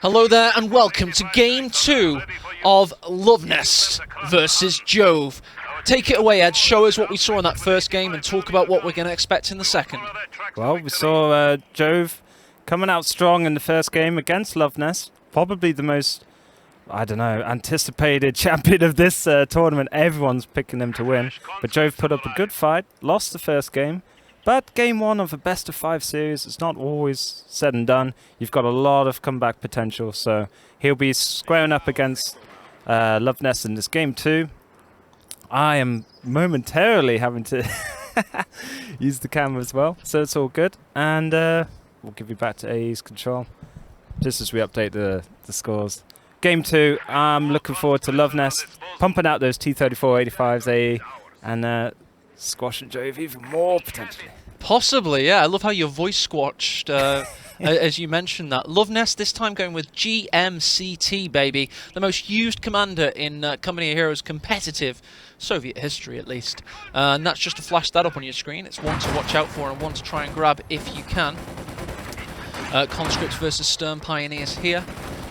Hello there and welcome to Game 2 of Luvnest versus Jove. Take it away, Ed. Show us what we saw in that first game and talk about what we're going to expect in the second. Well, we saw Jove coming out strong in the first game against Luvnest. Probably the most, anticipated champion of this tournament. Everyone's picking them to win. But Jove put up a good fight, lost the first game. But game one of a best-of-5 series, it's not always said and done. You've got a lot of comeback potential, so he'll be squaring up against Luvnest in this game 2. I am momentarily having to use the camera as well, so it's all good. And we'll give you back to AE's control, just as we update the scores. Game 2, I'm looking forward to Luvnest pumping out those T34-85s AE, and squashing Jove even more, potentially. Possibly, yeah. I love how your voice squashed as you mentioned that. Luvnest this time going with GMCT, baby. The most used commander in Company of Heroes competitive Soviet history, at least. And that's just to flash that up on your screen. It's one to watch out for and one to try and grab if you can. Conscripts versus Stern Pioneers here.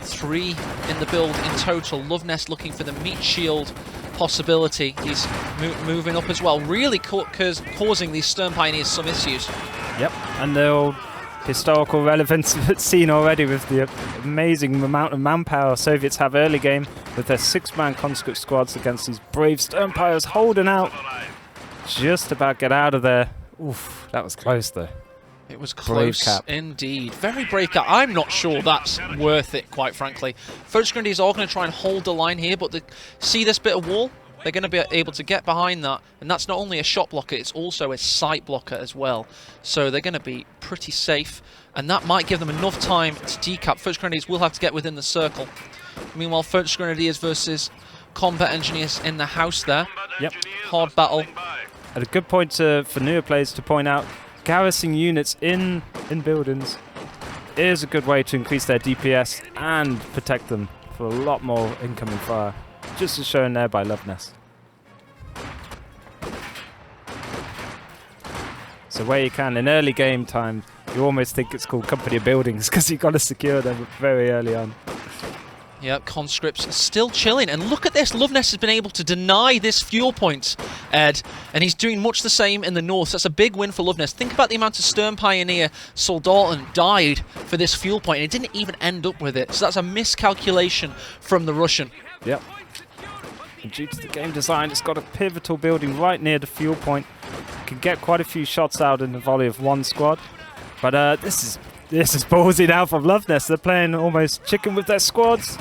3 in the build in total. Luvnest looking for the meat shield possibility. He's moving up as well, really causing these Stern Pioneers some issues. Yep, and the old historical relevance seen already with the amazing amount of manpower Soviets have early game with their 6-man conscript squads against these brave Stern Pioneers holding out. Just about get out of there. Oof, that was close though. It was close indeed. Very brave cap. I'm not sure that's worth it, quite frankly. First Grenadiers are going to try and hold the line here, but see this bit of wall? They're going to be able to get behind that, and that's not only a shot blocker, it's also a sight blocker as well. So they're going to be pretty safe, and that might give them enough time to decap. First Grenadiers will have to get within the circle. Meanwhile, First Grenadiers versus Combat Engineers in the house there. Yep. Hard battle. At a good point for newer players to point out, garrison units in buildings is a good way to increase their DPS and protect them for a lot more incoming fire, just as shown there by Luvnest. So where you can, in early game time, you almost think it's called Company of Buildings because you've got to secure them very early on. Yep, conscripts still chilling, and look at this, Luvnest has been able to deny this fuel point, Ed, and he's doing much the same in the north. That's a big win for Luvnest. Think about the amount of Stern Pioneer Soldaten died for this fuel point, and it didn't even end up with it, so that's a miscalculation from the Russian. Yep, and due to the game design, it's got a pivotal building right near the fuel point. Can get quite a few shots out in the volley of one squad, but this is ballsy now from Luvnest. They're playing almost chicken with their squads.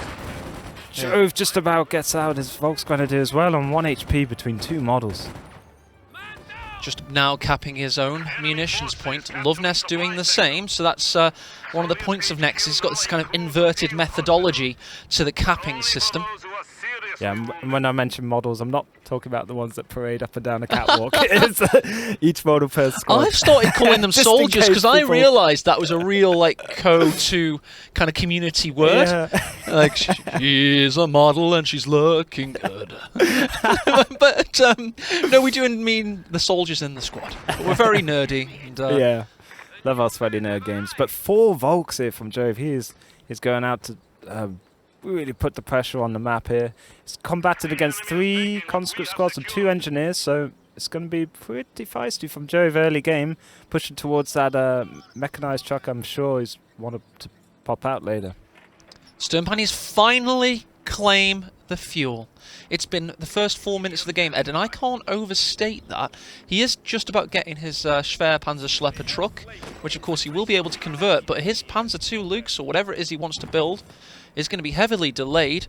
Jove just about gets out his Volksgrenadier as well on 1 HP between 2 models. Just now capping his own munitions point. Luvnest doing the same, so that's one of the points of Nexus. He's got this kind of inverted methodology to the capping system. Yeah, and when I mention models, I'm not talking about the ones that parade up and down a catwalk. It's each model per squad. I've started calling them soldiers because I realised that was a real CoH2 kind of community word. Yeah. Like, she's a model and she's looking good. But no, we do mean the soldiers in the squad. But we're very nerdy. And, yeah, love our sweaty nerd games. But 4 Volks here from Jove. He's going out to really put the pressure on the map here. It's combated against 3 conscript squads and 2 engineers, so it's going to be pretty feisty from Jove early game, pushing towards that mechanized truck. I'm sure he's wanted to pop out later. Stern Pioneers finally claim the fuel. It's been the first 4 minutes of the game, Ed, and I can't overstate that. He is just about getting his Schwer Panzer Schlepper truck, which of course he will be able to convert, but his Panzer II Lukes, or whatever it is he wants to build, is going to be heavily delayed.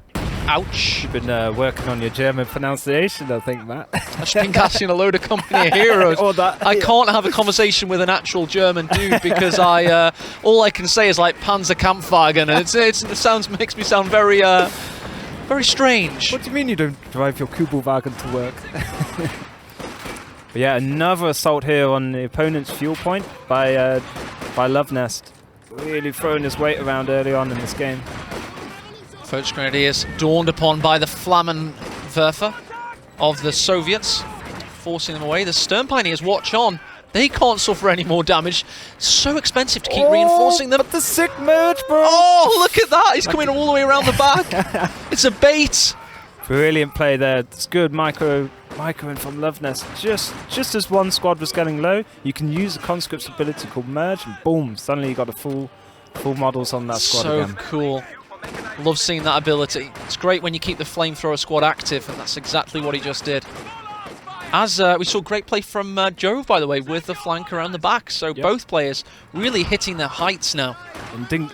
Ouch. You've been working on your German pronunciation, I think, Matt. I've just been casting a load of Company of Heroes. I can't have a conversation with an actual German dude because all I can say is like Panzerkampfwagen, and it makes me sound very very strange. What do you mean you don't drive your Kubelwagen to work? But yeah, another assault here on the opponent's fuel point by Luvnest. Really throwing his weight around early on in this game. First Grenadiers dawned upon by the Flammenwerfer of the Soviets, forcing them away. The Stern Pioneers watch on. They can't suffer any more damage. So expensive to keep reinforcing them. But the sick merge, bro! Oh, look at that! He's coming all the way around the back. It's a bait. Brilliant play there. It's good micro in from Luvnest. Just as one squad was getting low, you can use the conscript's ability called merge, and boom! Suddenly you got a full models on that squad again. So cool. Love seeing that ability. It's great when you keep the flamethrower squad active, and that's exactly what he just did. As we saw great play from Jove, by the way, with the flank around the back. So both players really hitting their heights now.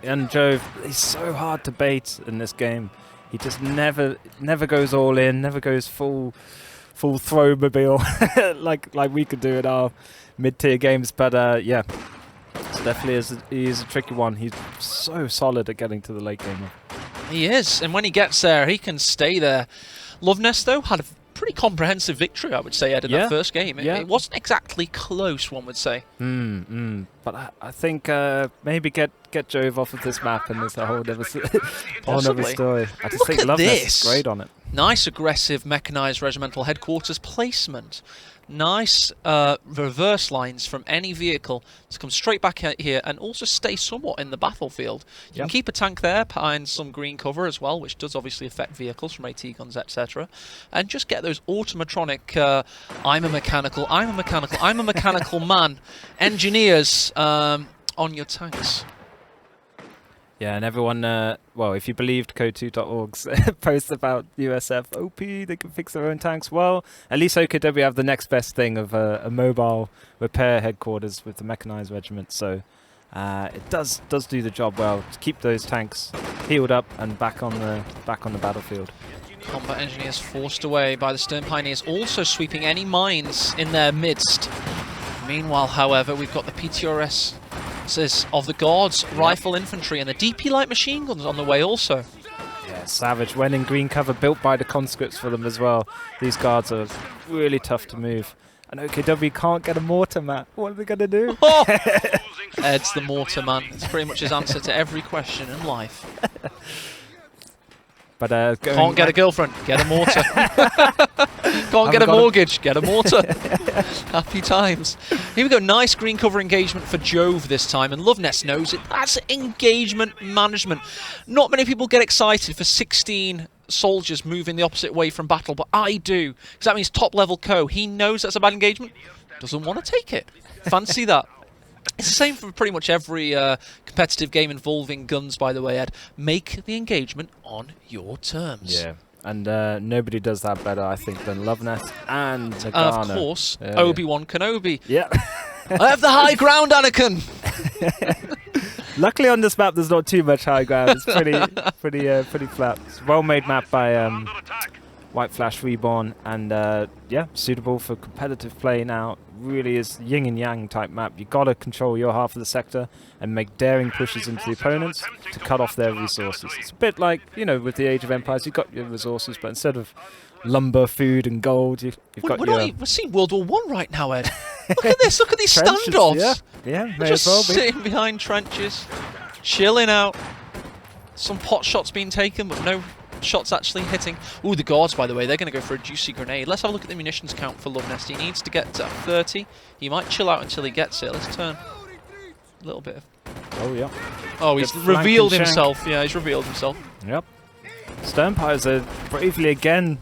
And Jove, he's so hard to bait in this game. He just never goes all in, never goes full throw mobile like we could do in our mid-tier games. But yeah, it's definitely he is a tricky one. He's so solid at getting to the late game. He is, and when he gets there, he can stay there. Luvnest, though, had a pretty comprehensive victory, I would say, Ed, in that first game. It wasn't exactly close, one would say. But I think maybe get Jove off of this map, and there's a whole other story. I just think Luvnest is great on it. Nice aggressive mechanized regimental headquarters placement. Nice reverse lines from any vehicle to come straight back out here and also stay somewhat in the battlefield. You can keep a tank there behind some green cover as well, which does obviously affect vehicles from AT guns, etc. And just get those automatronic, I'm a mechanical man, engineers on your tanks. Yeah, and everyone, well, if you believed CoH2.org's post about USF, OP, they can fix their own tanks. Well, at least OKW have the next best thing of a mobile repair headquarters with the mechanized regiment. So it does do the job well to keep those tanks healed up and back on the battlefield. Combat engineers forced away by the Stern Pioneers, also sweeping any mines in their midst. Meanwhile, however, we've got the PTRS of the Guards, rifle infantry, and the DP light machine guns on the way also. Yeah, savage. When in green cover, built by the conscripts for them as well. These Guards are really tough to move. And OKW can't get a mortar, Matt. What are they going to do? Oh! Ed's the mortar man. It's pretty much his answer to every question in life. But can't get a girlfriend, get a mortar. Can't get a mortgage, get a mortar. Happy times. Here we go, nice green cover engagement for Jove this time, and Luvnest knows it. That's engagement management. Not many people get excited for 16 soldiers moving the opposite way from battle, but I do, because that means top level Co. He knows that's a bad engagement, doesn't want to take it. Fancy that. It's the same for pretty much every competitive game involving guns, by the way, Ed. Make the engagement on your terms. Yeah, and nobody does that better, I think, than Luvnest and Nagano. And of course, Obi-Wan Kenobi. Yeah. I have the high ground, Anakin! Luckily on this map, there's not too much high ground. It's pretty flat. It's a well-made map by White Flash Reborn, and yeah, suitable for competitive play now. Really is yin and yang type map. You gotta control your half of the sector and make daring pushes into the opponents to cut off their resources. It's a bit like, you know, with the Age of Empires, you've got your resources, but instead of lumber, food, and gold, you've got your... We're seeing World War I right now, Ed. Look at this. Look at these standoffs. Yeah, they're just sitting behind trenches, chilling out. Some pot shots being taken, but no shots actually hitting. Ooh, the Guards, by the way, they're going to go for a juicy grenade. Let's have a look at the munitions count for Luvnest. He needs to get to 30. He might chill out until he gets it. Let's turn a little bit of... Oh, yeah. Oh, he's revealed himself. Yeah, he's revealed himself. Yep. Sternpires are bravely again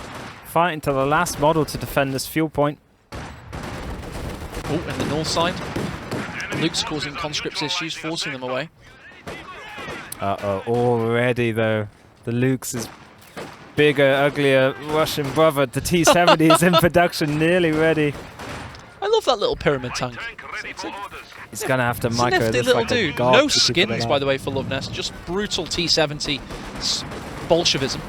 fighting to the last model to defend this fuel point. Oh, and the north side. Luke's causing conscripts issues, forcing them away. Uh-oh, already though. The Luke's is bigger, uglier Russian brother. The T-70 is in production, nearly ready. I love that little pyramid tank. He's going to have to micro this little like dude. No skins, by the way, for Luvnest. Just brutal T-70 Bolshevism.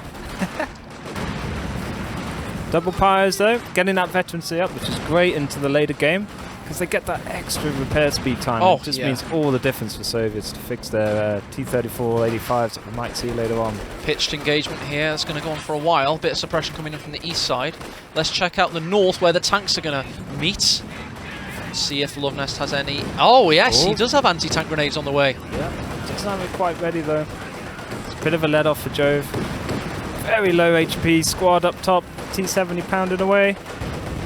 Double pyres though, getting that veterancy up, which is great into the later game, because they get that extra repair speed time. Oh, it just means all the difference for Soviets to fix their T-34 85s that we might see later on. Pitched engagement here, that's going to go on for a while. Bit of suppression coming in from the east side. Let's check out the north where the tanks are going to meet. See if Luvnest has any... Oh yes, he does have anti-tank grenades on the way. Yeah, doesn't have it quite ready though. It's a bit of a let-off for Jove. Very low HP, squad up top, T-70 pounding away.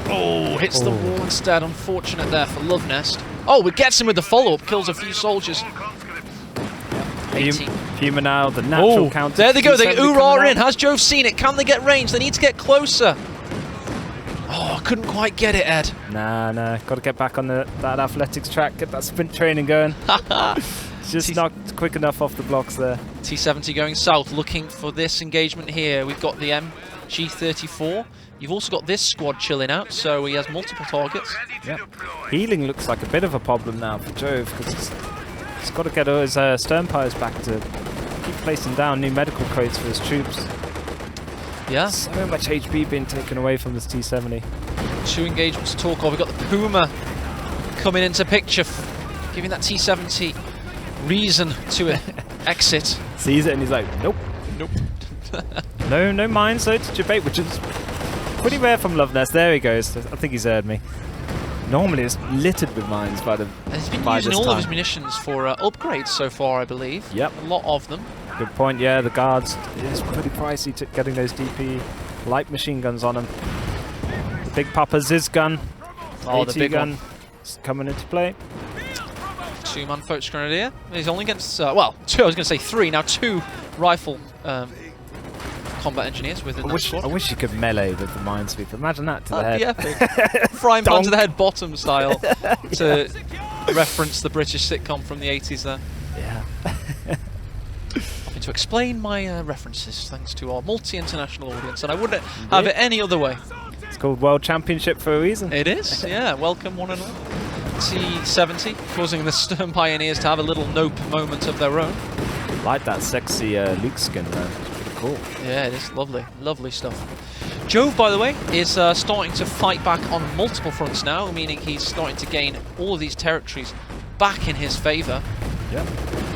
Oh, hits the wall instead. Unfortunate there for Luvnest. Oh, it gets him with the follow-up. Kills a few soldiers. 18. Puma now, the natural counter. There they go. They ooh-rah in. Has Jove seen it? Can they get range? They need to get closer. Oh, I couldn't quite get it, Ed. Nah. Got to get back on that athletics track. Get that sprint training going. Just not quick enough off the blocks there. T70 going south, looking for this engagement here. We've got the MG34. You've also got this squad chilling out, so he has multiple targets. Yep. Healing looks like a bit of a problem now for Jove, because he's got to get his sternpires back to keep placing down new medical crates for his troops. Yeah. So much HP being taken away from this T70. 2 engagements to talk of. We've got the Puma coming into picture, giving that T70 reason to exit. Sees it and he's like, nope. No mines though to debate, which is pretty rare from Luvnest. There he goes. I think he's heard me. Normally it's littered with mines by the. He's been using all of his munitions for upgrades so far, I believe. Yep. A lot of them. Good point. Yeah, the guards. It is pretty pricey to getting those DP light machine guns on them. The Big Papa Ziz gun. Oh, the big gun one. is coming into play. 2-man Foch Grenadier. He's only against, well, 2, I was going to say 3, now 2 rifle combat engineers within that squad. I wish you could melee with the minesweeper. Imagine that to the head. Epic. Frying pan to the head, bottom style, to reference the British sitcom from the 80s there. Yeah. To explain my references, thanks to our multi-international audience, and I wouldn't have it any other way. It's called World Championship for a reason. It is, yeah. Welcome, one and all. T70, causing the Stern Pioneers to have a little nope moment of their own. Like that sexy Luke skin, though. It's pretty cool. Yeah, it is lovely. Lovely stuff. Jove, by the way, is starting to fight back on multiple fronts now, meaning he's starting to gain all of these territories back in his favour. Yep.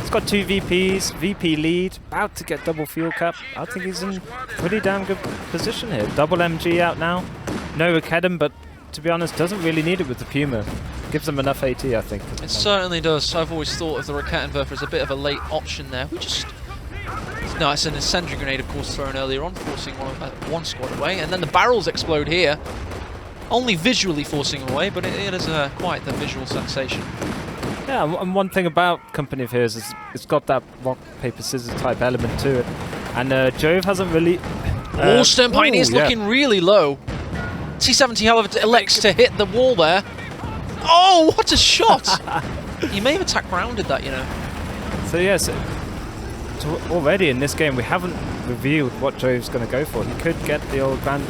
He's got 2 VPs, VP lead, about to get double fuel cap. I think he's in pretty damn good position here. Double MG out now. No Akedem, but to be honest, doesn't really need it with the Puma. Gives them enough AT, I think. It certainly does. I've always thought of the Rakettenwerfer as a bit of a late option there. No, it's an incendiary grenade, of course, thrown earlier on, forcing one squad away. And then the barrels explode here. Only visually forcing away, but it is quite the visual sensation. Yeah, and one thing about Company of Heroes is it's got that rock, paper, scissors type element to it. And Jove hasn't really... All Stern Pioneers looking really low. T70, however, elects to hit the wall there. Oh, what a shot! He may have attack grounded that, you know. So yes, so already in this game we haven't revealed what Jove's going to go for. He could get the old Grand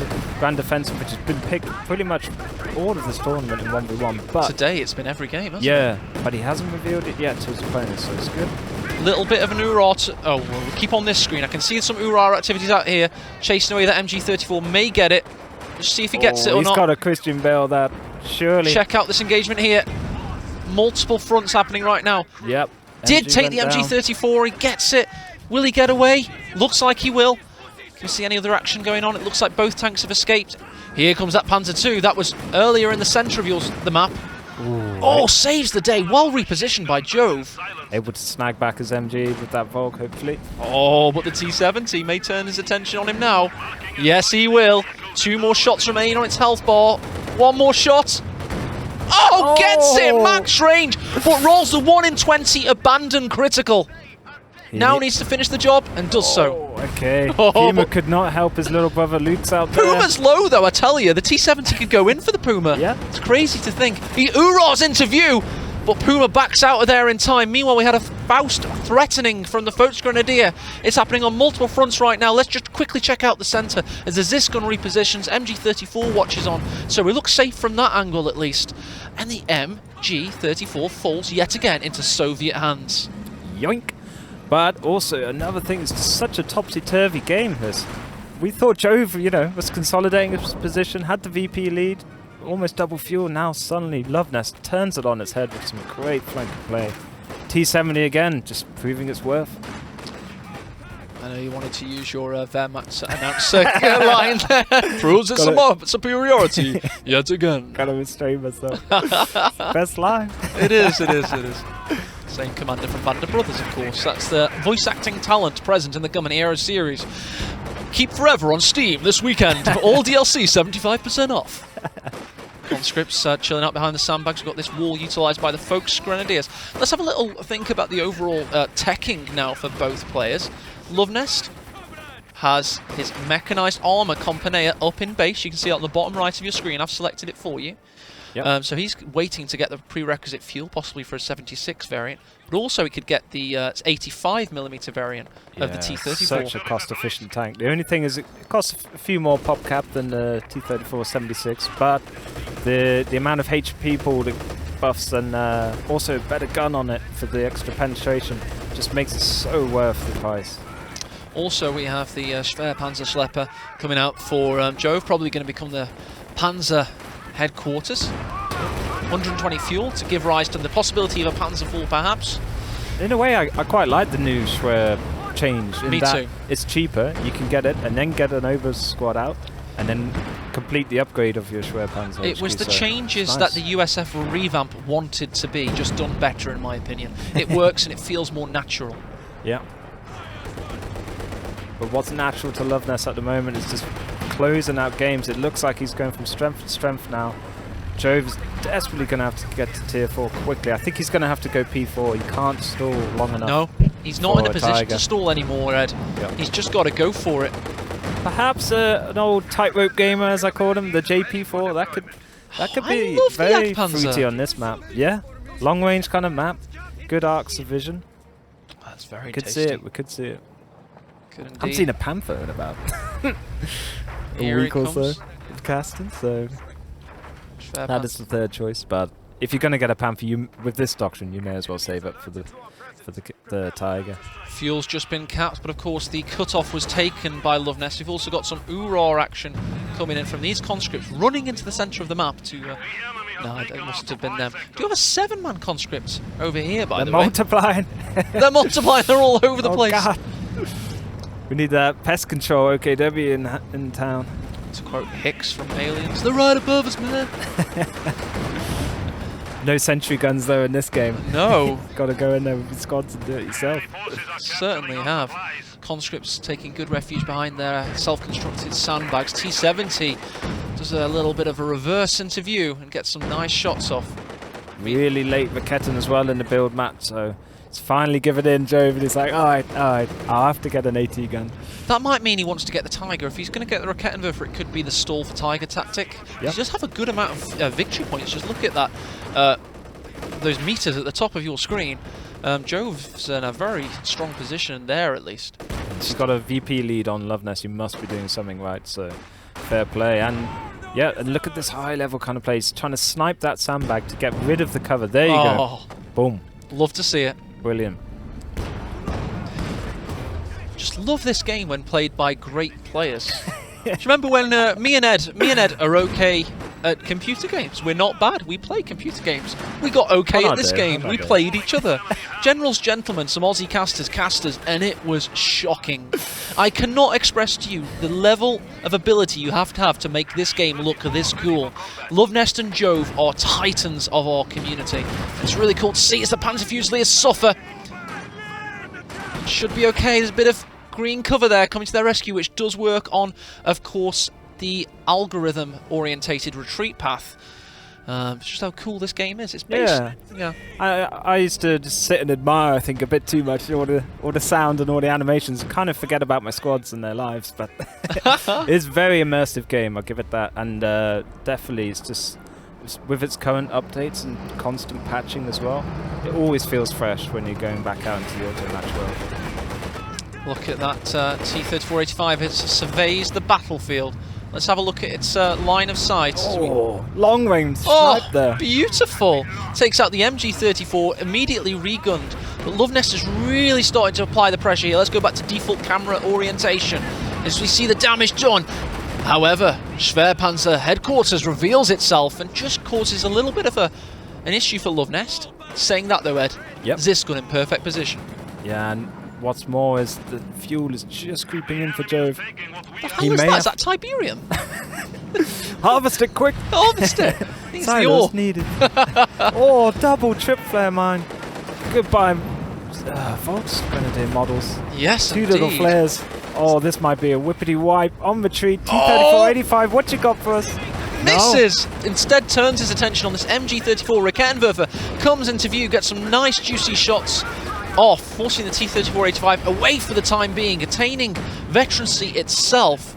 Defensive, which has been picked pretty much all of this tournament in 1v1. But today it's been every game, hasn't it? Yeah, but he hasn't revealed it yet to his opponents, so it's good. Little bit of an oorah. Oh, well, we'll keep on this screen. I can see some oorah activities out here. Chasing away that MG34, may get it. Just see if he gets it or not. He's got a Christian Bale that, surely. Check out this engagement here. Multiple fronts happening right now. Yep. Did take the MG34, he gets it. Will he get away? Looks like he will. Can you see any other action going on? It looks like both tanks have escaped. Here comes that Panzer II. That was earlier in the centre of the map. Ooh, oh, saves the day. Well repositioned by Jove. Able to snag back his MG with that Volk, hopefully. Oh, but the T70 may turn his attention on him now. Yes, he will. 2 more shots remain on its health bar. 1 more shot. Oh, gets it! Max range, but rolls the 1 in 20 abandoned critical. Now needs to finish the job and does so. Okay. Puma could not help his little brother Luke's out there. Puma's low though, I tell you. The T70 could go in for the Puma. Yeah. It's crazy to think. He oorahs into view, but Puma backs out of there in time. Meanwhile, we had a Faust threatening from the Foch Grenadier. It's happening on multiple fronts right now. Let's just quickly check out the centre as the Zisk gun repositions. MG34 watches on, so we look safe from that angle at least. And the MG34 falls yet again into Soviet hands. Yoink. But also, another thing, it's such a topsy-turvy game, this. We thought Jove, you know, was consolidating his position, had the VP lead, almost double fuel. Now suddenly Luvnest turns it on its head with some great flanking play. T70 again, just proving its worth. I know you wanted to use your Wehrmacht announcer line there. Proves its superiority yet again. Gotta restrain myself. Best line. It is. Same commander from Band of Brothers, of course. That's the voice acting talent present in the Gun & Hero series. Keep Forever on Steam this weekend. All DLC 75% off. Conscripts chilling out behind the sandbags. We've got this wall utilised by the Folks Grenadiers. Let's have a little think about the overall teching now for both players. Luvnest has his mechanised armour Compania up in base. You can see it on the bottom right of your screen. I've selected it for you. Yep. So he's waiting to get the prerequisite fuel, possibly for a 76 variant, but also he could get the 85mm variant of the T-34. Such a cost-efficient tank. The only thing is it costs a few more pop cap than the T-34 76, but the amount of HP pulled buffs and also a better gun on it for the extra penetration just makes it so worth the price. Also, we have the Schwerpanzerschlepper coming out for Jove, probably going to become the Panzer headquarters. 120 fuel to give rise to the possibility of a Panzer fall, perhaps. In a way, I quite like the new Schwer change. Me too. It's cheaper. You can get it and then get an over squad out and then complete the upgrade of your Schwerpanzer. It was the changes that the USF revamp wanted to be, just done better, in my opinion. It works and it feels more natural. Yeah. But what's natural to Luvnest at the moment is just closing out games. It looks like he's going from strength to strength now. Jove's desperately going to have to get to tier 4 quickly. I think he's going to have to go P4. He can't stall long enough. No, he's not in a position to stall anymore, Ed. Yep. He's just got to go for it. Perhaps an old tightrope gamer, as I called him, the JP4. That could be very fruity on this map. Yeah, long range kind of map. Good arcs of vision. That's very We could tasty. see it. We could see it. Good indeed. I haven't seen a Panther in about Here a week it or so comes. of casting, so Fair that pass. is the third choice. But if you're going to get a Panther, you with this doctrine, you may as well save up for the Tiger. Fuel's just been capped, but of course the cutoff was taken by Luvnest. We've also got some Uror action coming in from these conscripts, running into the centre of the map to... no, it must have been them. Do you have a 7-man conscript over here, by the way? They're multiplying. They're multiplying, they're all over the place. God. We need that pest control OKW in town. To quote Hicks from Aliens, they're right above us, man. No sentry guns though in this game. No. Got to go in there with the squads and do it yourself. Certainly have. Conscripts taking good refuge behind their self-constructed sandbags. T-70 does a little bit of a reverse into view and gets some nice shots off. Really late Raketten as well in the build map, so it's finally given in. Jove, and he's like, alright, I'll have to get an AT gun. That might mean he wants to get the Tiger. If he's going to get the Rakettenwerfer, it could be the stall for Tiger tactic. Yep. He does have a good amount of victory points. Just look at that, those meters at the top of your screen. Jove's in a very strong position there, at least. He's got a VP lead on Luvnest. You must be doing something right, so fair play. And yeah, and look at this high-level kind of play. He's trying to snipe that sandbag to get rid of the cover. There you go. Boom. Love to see it. Brilliant. Just love this game when played by great players. Do you remember when me and Ed are okay at computer games? We're not bad. We play computer games. We got okay at this game. We played each other. Generals, gentlemen, some Aussie casters, and it was shocking. I cannot express to you the level of ability you have to make this game look this cool. Luvnest and Jove are titans of our community. It's really cool to see as the Panzer Fusiliers suffer. Should be okay. There's a bit of green cover there coming to their rescue, which does work on, of course, the algorithm-orientated retreat path. Just how cool this game is. It's based. Yeah. I used to just sit and admire, I think, a bit too much all the sound and all the animations. Kind of forget about my squads and their lives, but it's a very immersive game. I'll give it that, and definitely it's just with its current updates and constant patching as well. It always feels fresh when you're going back out into the auto match world. Look at that T-3485. It surveys the battlefield. Let's have a look at its line of sight. Oh, long range snipe there. Beautiful. Takes out the MG34, immediately regunned. But Luvnest is really starting to apply the pressure here. Let's go back to default camera orientation as we see the damage done. However, Schwerpanzer headquarters reveals itself and just causes a little bit of an issue for Luvnest. Saying that though, Ed, Ziskun in perfect position. Yeah, and what's more is the fuel is just creeping in for Jove. How is that? Is that Tiberium? Harvest it quick! Harvest it! It's the ore. Silos needed. Oh, double trip flare mine. Goodbye, Volks Grenadier models. Yes, Two little flares. Oh, this might be a whippity wipe on retreat. T-3485, what you got for us? misses! Instead turns his attention on this MG34. Raketenwerfer comes into view, gets some nice juicy shots off, forcing the T-34-85 away for the time being, attaining veterancy itself.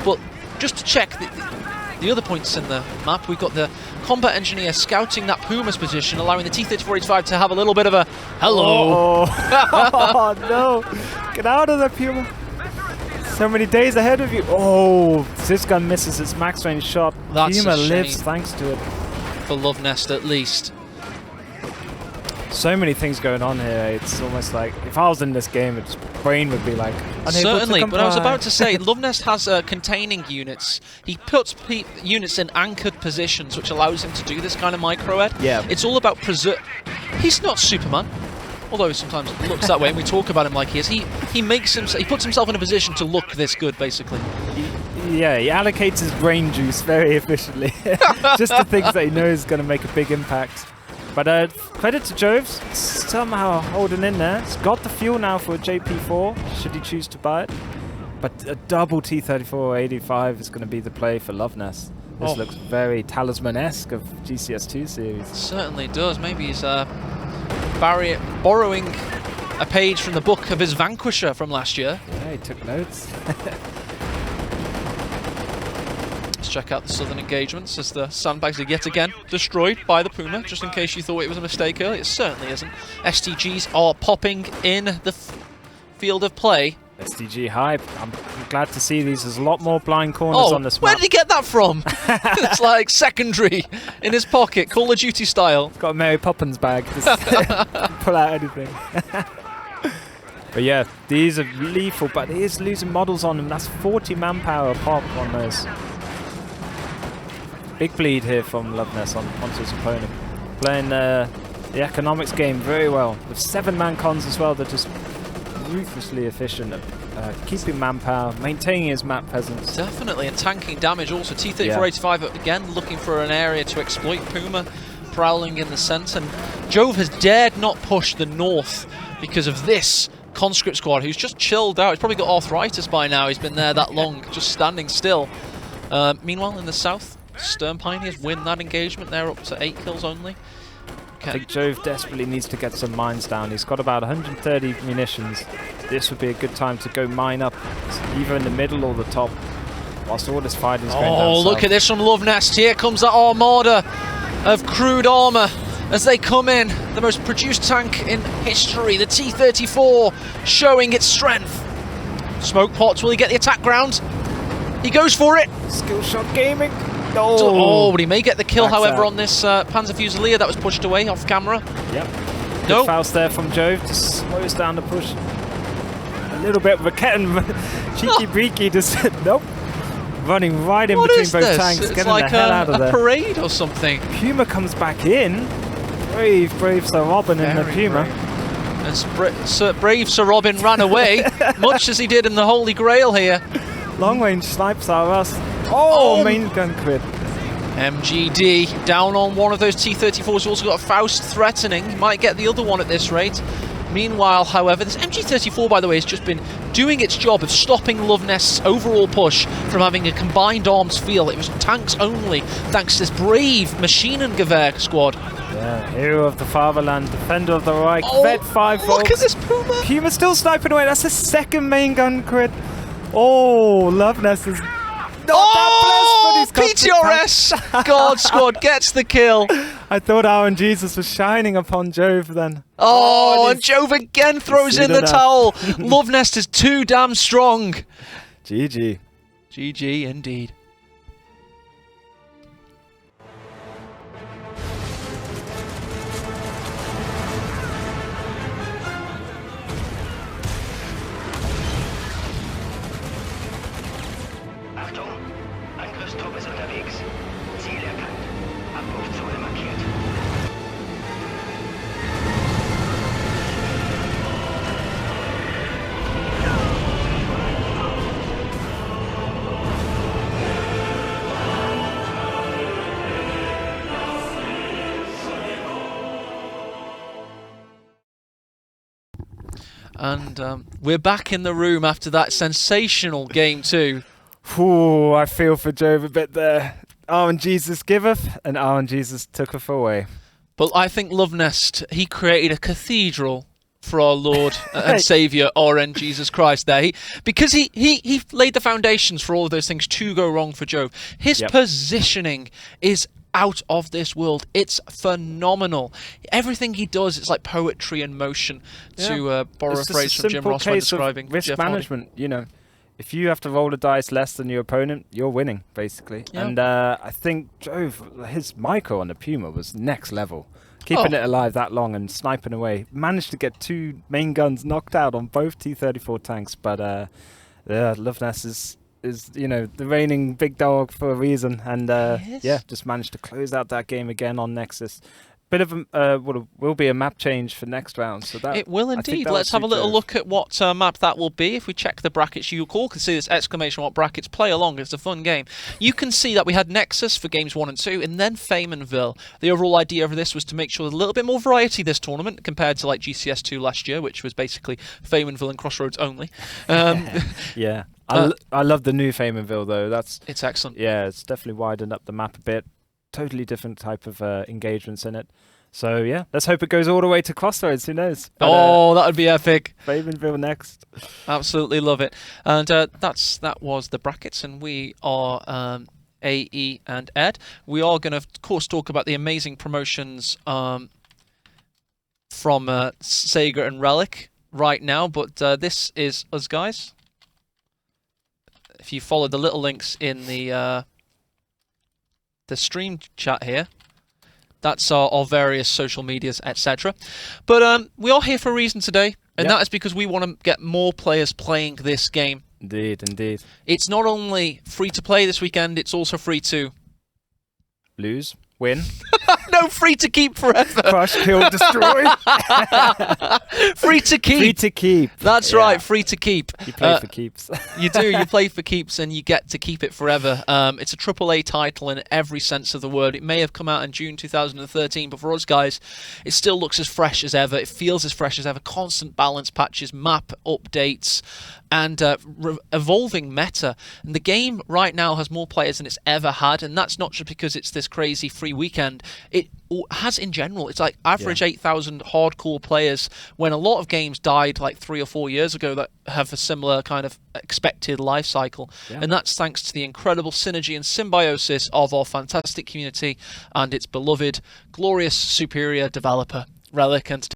But just to check the other points in the map, we've got the combat engineer scouting that Puma's position, allowing the T-34-85 to have a little bit of a hello. Oh, no. Get out of there, Puma. So many days ahead of you. Oh, this gun misses its max range shot. That's Puma a shame. lives thanks to it. For Luvnest, at least. So many things going on here. It's almost like if I was in this game, its brain would be like, certainly, but I was about to say, Luvnest has containing units. He puts units in anchored positions, which allows him to do this kind of micro-ed. Yeah. It's all about He's not Superman, although sometimes it looks that way, and we talk about him like he is. He makes he puts himself in a position to look this good, basically. Yeah, he allocates his brain juice very efficiently, just to things that he knows is going to make a big impact. But credit to Jove, somehow holding in there. It's got the fuel now for a JP4, should he choose to buy it. But a double T-34-85 is going to be the play for Luvnest. This looks very talisman-esque of GCS2 series. It certainly does. Maybe he's borrowing a page from the book of his Vanquisher from last year. Yeah, he took notes. Let's check out the southern engagements as the sandbags are yet again destroyed by the Puma, just in case you thought it was a mistake earlier. It certainly isn't. STGs are popping in the field of play. STG hype. I'm glad to see these. There's a lot more blind corners on this map. Where did he get that from? It's like secondary in his pocket, Call of Duty style. Got a Mary Poppins bag. Just pull out anything. But yeah, these are lethal, but he is losing models on them. That's 40 manpower pop on those. Big bleed here from Luvnest onto his opponent. Playing the economics game very well. With 7-man cons as well, they're just ruthlessly efficient at keeping manpower, maintaining his map presence. Definitely, and tanking damage also. T-34-85 again looking for an area to exploit Puma, prowling in the centre. And Jove has dared not push the north because of this conscript squad, who's just chilled out. He's probably got arthritis by now. He's been there that long, just standing still. Meanwhile, in the south, Stern Pioneers win that engagement. They're up to 8 kills only. I think Jove desperately needs to get some mines down. He's got about 130 munitions. This would be a good time to go mine up, either in the middle or the top, whilst all this fighting is going down Oh, look south. at this from Luvnest. Here comes that armada of crude armour as they come in. The most produced tank in history, the T-34, showing its strength. Smoke pots, will he get the attack ground? He goes for it. Skill shot gaming. Oh, but he may get the kill, Backs however, out. on this Panzer Fusilier that was pushed away off camera. Yep. No. Good Faust there from Jove, just slows down the push. A little bit of a cheeky breaky, just nope. Running right in What between is both this? tanks, It's getting like the hell out of a there. parade or something. Puma comes back in. Brave Sir Robin in the Very Puma. brave. And brave Sir Robin ran away, much as he did in the Holy Grail here. Long range snipes are us. Oh, main gun crit. MGD down on one of those T-34s. Also got a Faust threatening. He might get the other one at this rate. Meanwhile, however, this MG34, by the way, has just been doing its job of stopping Luvnest's overall push from having a combined arms feel. It was tanks only, thanks to this brave Maschinengewehr squad. Yeah, hero of the fatherland, defender of the Reich, Oh, Vet 5 look volts. at this Puma! Puma still sniping away. That's his second main gun crit. Oh, Luvnest is not that blessed, but he's got the PTRS! God Squad gets the kill. I thought Aaron Jesus was shining upon Jove then. Oh, and and Jove again throws in the suited up. towel. Luvnest is too damn strong. GG. GG indeed. Achtung! Angriffstrupp ist unterwegs. Ziel erkannt. Abrufzone markiert. And we're back in the room after that sensational game 2. Ooh, I feel for Jove a bit there. and Jesus giveth, and and Jesus tooketh away. But I think Luvnest, he created a cathedral for our Lord and Saviour, RN Jesus Christ there. Because he laid the foundations for all of those things to go wrong for Jove. His positioning is out of this world. It's phenomenal. Everything he does, it's like poetry in motion, to borrow a phrase from Jim Ross when describing risk Jeff management. You know, if you have to roll a dice less than your opponent, you're winning, basically. Yep. And I think Jove, his micro on the Puma was next level. Keeping it alive that long and sniping away. Managed to get 2 main guns knocked out on both T-34 tanks, but Luvnest is the reigning big dog for a reason, and just managed to close out that game again on Nexus. Bit of will be a map change for next round, so that it will indeed. Let's have a little look at what map that will be. If we check the brackets, you all can see this exclamation mark brackets. Play along, it's a fun game. You can see that we had Nexus for games 1 and 2, and then Faymanville. The overall idea of this was to make sure there's a little bit more variety this tournament compared to like GCS2 last year, which was basically Faymanville and Crossroads only. Yeah. I love the new Faymanville though. It's excellent. Yeah, it's definitely widened up the map a bit. Totally different type of engagements in it. So yeah, let's hope it goes all the way to Crossroads. Who knows? But, that would be epic. Faymanville next. Absolutely love it. And that was the brackets, and we are AE and Ed. We are going to, of course, talk about the amazing promotions from Sega and Relic right now. But this is us, guys. If you follow the little links in the stream chat here, that's our various social medias, etc. But we are here for a reason today, and that is because we want to get more players playing this game. Indeed. It's not only free to play this weekend, it's also free to lose, win. No, free to keep forever. Crush, kill, destroy. Free to keep. Free to keep. That's right, free to keep. You play for keeps. You do. You play for keeps, and you get to keep it forever. It's a AAA title in every sense of the word. It may have come out in June 2013, but for us guys, it still looks as fresh as ever. It feels as fresh as ever. Constant balance patches, map updates, and evolving meta. And the game right now has more players than it's ever had, and that's not just because it's this crazy free weekend. It has in general. It's like average 8,000 hardcore players, when a lot of games died like 3 or 4 years ago that have a similar kind of expected life cycle. And that's thanks to the incredible synergy and symbiosis of our fantastic community and its beloved, glorious, superior developer, Relic Entertainment.